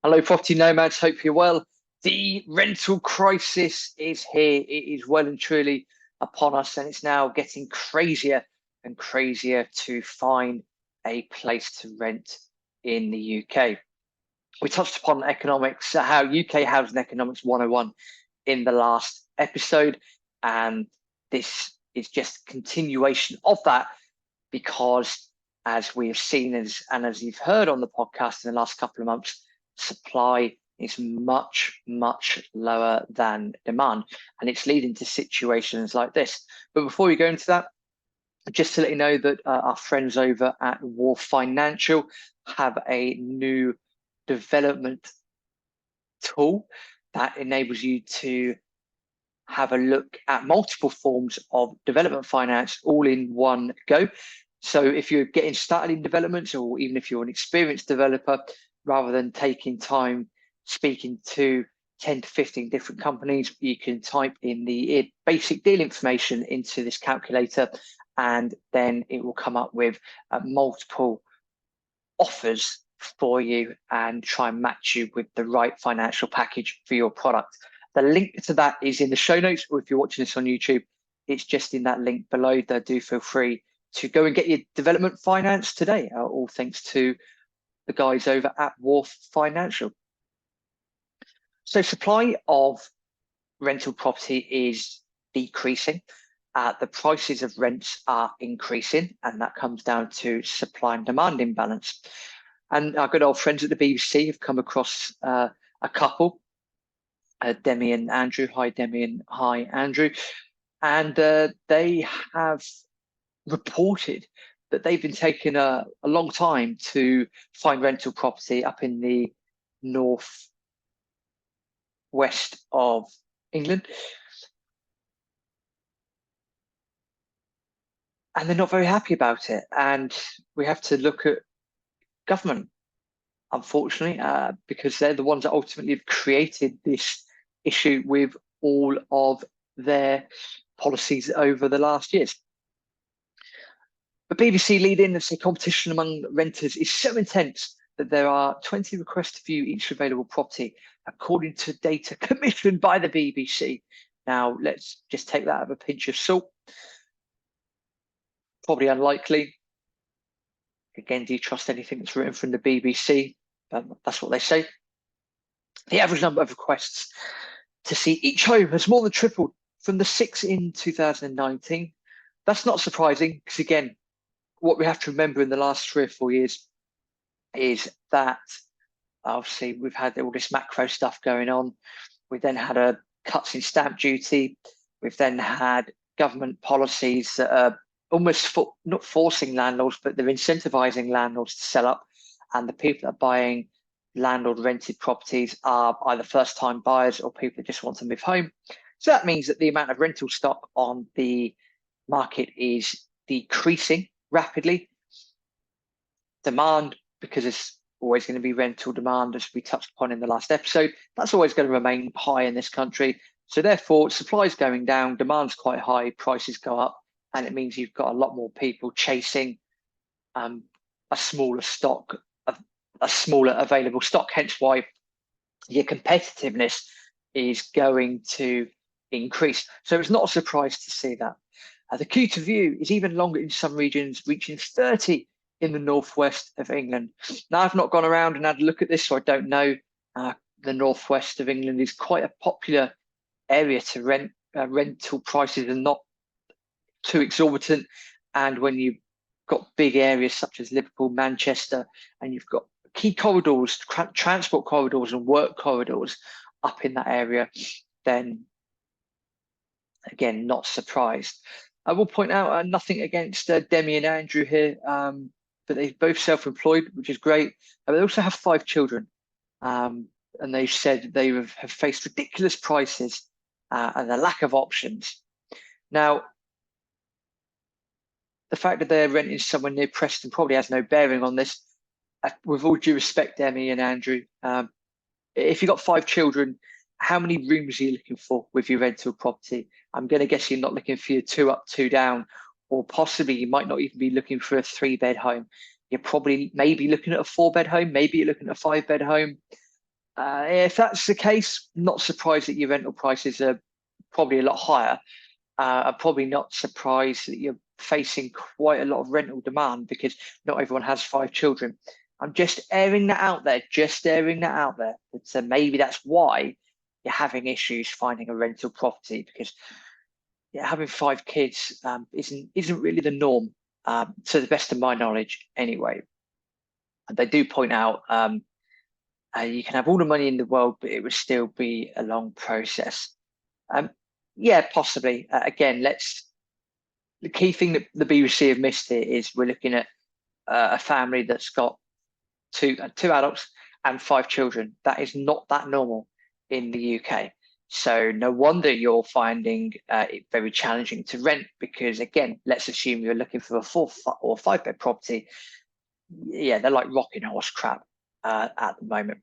Hello, property nomads. Hope you're well. The rental crisis is here. It is well and truly upon us, and it's now getting crazier and crazier to find a place to rent in the UK. We touched upon economics, how UK housing economics 101 in the last episode, and this is just a continuation of that because, as we have seen and as you've heard on the podcast in the last couple of months, supply is much, much lower than demand, and it's leading to situations like this. But before we go into that, just to let you know that our friends over at Wharf Financial have a new development tool that enables you to have a look at multiple forms of development finance all in one go. So if you're getting started in developments, or even if you're an experienced developer, rather than taking time speaking to 10 to 15 different companies, you can type in the basic deal information into this calculator, and then it will come up with multiple offers for you and try and match you with the right financial package for your product. The link to that is in the show notes, or if you're watching this on YouTube, it's just in that link below. Do feel free to go and get your development finance today, all thanks to the guys over at Wharf Financial. So supply of rental property is decreasing. The prices of rents are increasing, and that comes down to supply and demand imbalance. And our good old friends at the BBC have come across a couple, Demi and Andrew. Hi, Demi, and hi, Andrew. And they have reported that they've been taking a long time to find rental property up in the north west of England. And they're not very happy about it. And we have to look at government, unfortunately, because they're the ones that ultimately have created this issue with all of their policies over the last years. The BBC lead in and say competition among renters is so intense that there are 20 requests to view each available property, according to data commissioned by the BBC. Now, let's just take that with a pinch of salt. Probably unlikely. Again, do you trust anything that's written from the BBC? That's what they say. The average number of requests to see each home has more than tripled from the 6 in 2019. That's not surprising, because again, what we have to remember in the last 3 or 4 years is that obviously we've had all this macro stuff going on. We then had cuts in stamp duty. We've then had government policies that are almost not forcing landlords, but they're incentivizing landlords to sell up. And the people that are buying landlord rented properties are either first time buyers or people that just want to move home. So that means that the amount of rental stock on the market is decreasing rapidly. Demand, because it's always going to be rental demand, as we touched upon in the last episode, that's always going to remain high in this country. So therefore, supply is going down, demand's quite high, prices go up, and it means you've got a lot more people chasing a smaller stock, a smaller available stock, hence why your competitiveness is going to increase. So it's not a surprise to see that. The queue to view is even longer in some regions, reaching 30 in the northwest of England. Now, I've not gone around and had a look at this, so I don't know. The northwest of England is quite a popular area to rent. Rental prices are not too exorbitant, and when you've got big areas such as Liverpool, Manchester, and you've got key corridors, transport corridors and work corridors up in that area, then again, not surprised. I will point out nothing against Demi and Andrew here, but they're both self-employed, which is great. They also have 5 children, and they've said they have faced ridiculous prices and a lack of options. Now, the fact that they're renting somewhere near Preston probably has no bearing on this. With all due respect, Demi and Andrew, if you've got 5 children, how many rooms are you looking for with your rental property? I'm going to guess you're not looking for your 2 up, 2 down, or possibly you might not even be looking for a 3-bed home. You're probably maybe looking at a 4-bed home, maybe you're looking at a 5-bed home. If that's the case, not surprised that your rental prices are probably a lot higher. I'm probably not surprised that you're facing quite a lot of rental demand because not everyone has 5 children. I'm just airing that out there, just airing that out there. But maybe that's why you're having issues finding a rental property, because yeah, having 5 kids isn't really the norm, to the best of my knowledge, anyway. And they do point out you can have all the money in the world, but it would still be a long process. Yeah, possibly. Again, the key thing that the BBC have missed here is we're looking at a family that's got two adults and 5 children. That is not that normal in the UK. So no wonder you're finding it very challenging to rent, because again, let's assume you're looking for a 4 or 5 bed property. Yeah, they're like rocking horse crap at the moment.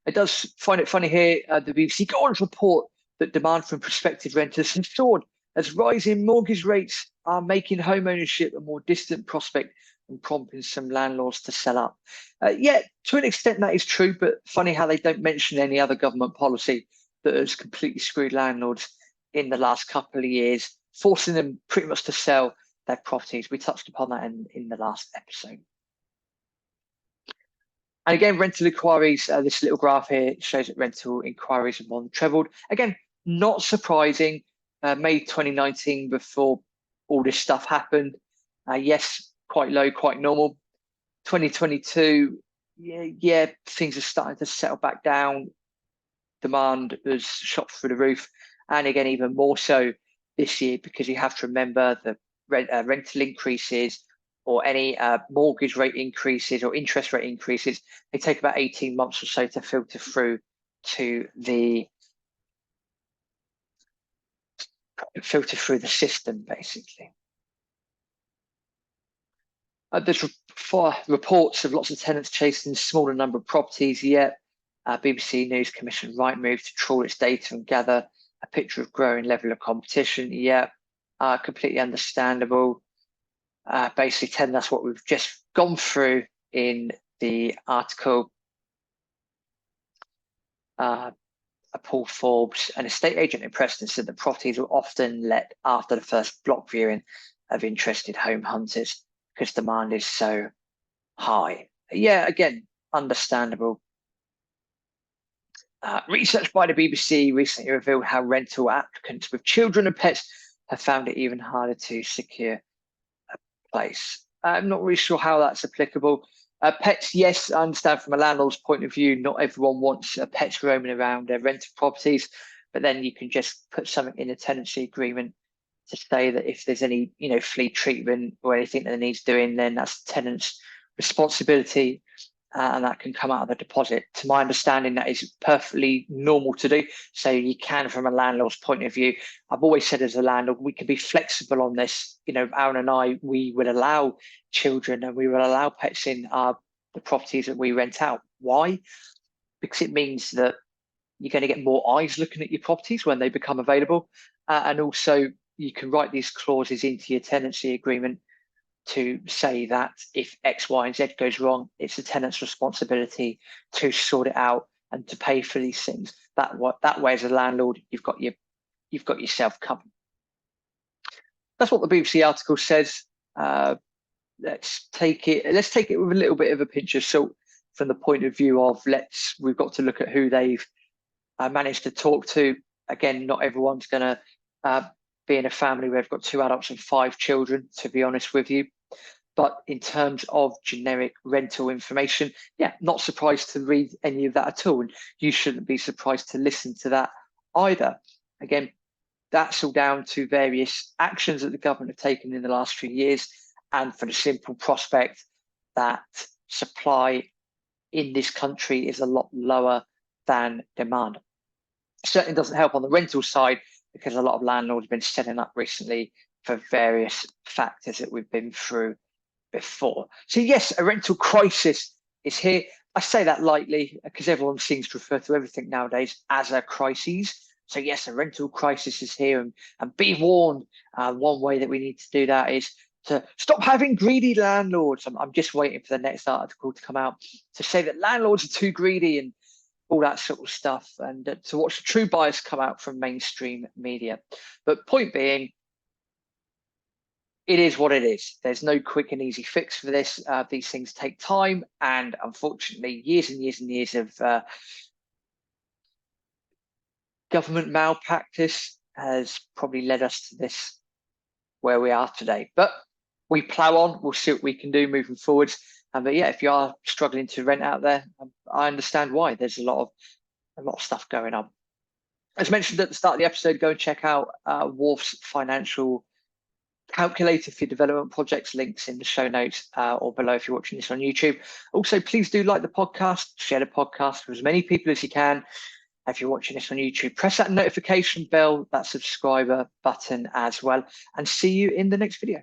It does find it funny here. The BBC go on to report that demand from prospective renters has soared as rising mortgage rates are making home ownership a more distant prospect and prompting some landlords to sell up. Yeah, to an extent that is true, but funny how they don't mention any other government policy that has completely screwed landlords in the last couple of years, forcing them pretty much to sell their properties. We touched upon that in the last episode. And again, rental inquiries, this little graph here shows that rental inquiries have more than trebled. Again, not surprising. May 2019, before all this stuff happened. Yes, quite low, quite normal. 2022, yeah, things are starting to settle back down. Demand has shot through the roof. And again, even more so this year, because you have to remember the rental increases or any mortgage rate increases or interest rate increases, they take about 18 months or so to filter through to the system, basically. There's reports of lots of tenants chasing smaller number of properties, yet BBC News commissioned Rightmove to trawl its data and gather a picture of growing level of competition. Yeah, completely understandable. Basically, Ten, that's what we've just gone through in the article. Paul Forbes, an estate agent in Preston, said that properties were often let after the first block viewing of interested home hunters because demand is so high. Yeah, again, understandable. Research by the BBC recently revealed how rental applicants with children and pets have found it even harder to secure a place. I'm not really sure how that's applicable. Pets, yes, I understand from a landlord's point of view, not everyone wants pets roaming around their rented properties, but then you can just put something in a tenancy agreement to say that if there's any, flea treatment or anything that needs doing, then that's the tenant's responsibility, and that can come out of the deposit. To my understanding, that is perfectly normal to do. So you can, from a landlord's point of view. I've always said as a landlord, we can be flexible on this. Aaron and I, we would allow children and we will allow pets in the properties that we rent out. Why? Because it means that you're going to get more eyes looking at your properties when they become available. And also you can write these clauses into your tenancy agreement to say that if X, Y, and Z goes wrong, it's the tenant's responsibility to sort it out and to pay for these things. That way, as a landlord, you've got yourself covered. That's what the BBC article says. Let's take it with a little bit of a pinch of salt from the point of view of we've got to look at who they've managed to talk to. Again, not everyone's going to be in a family where they've got 2 adults and 5 children, to be honest with you. But in terms of generic rental information, yeah, not surprised to read any of that at all. And you shouldn't be surprised to listen to that either. Again, that's all down to various actions that the government have taken in the last few years, and for the simple prospect that supply in this country is a lot lower than demand. It certainly doesn't help on the rental side, because a lot of landlords have been selling up recently for various factors that we've been through before. So yes, a rental crisis is here. I say that lightly because everyone seems to refer to everything nowadays as a crisis. So yes, a rental crisis is here, and be warned, one way that we need to do that is to stop having greedy landlords. I'm just waiting for the next article to come out to say that landlords are too greedy and all that sort of stuff, and to watch the true bias come out from mainstream media. But point being, it is what it is. There's no quick and easy fix for this. These things take time, and unfortunately, years and years and years of government malpractice has probably led us to this where we are today. But we plow on. We'll see what we can do moving forwards. But yeah, if you are struggling to rent out there, I understand why. There's a lot of stuff going on. As mentioned at the start of the episode, go and check out Wharf's financial calculator for your development projects. Links in the show notes or below if you're watching this on YouTube. Also, please do like the podcast, share the podcast with as many people as you can. If you're watching this on YouTube, press that notification bell, that subscriber button as well, and see you in the next video.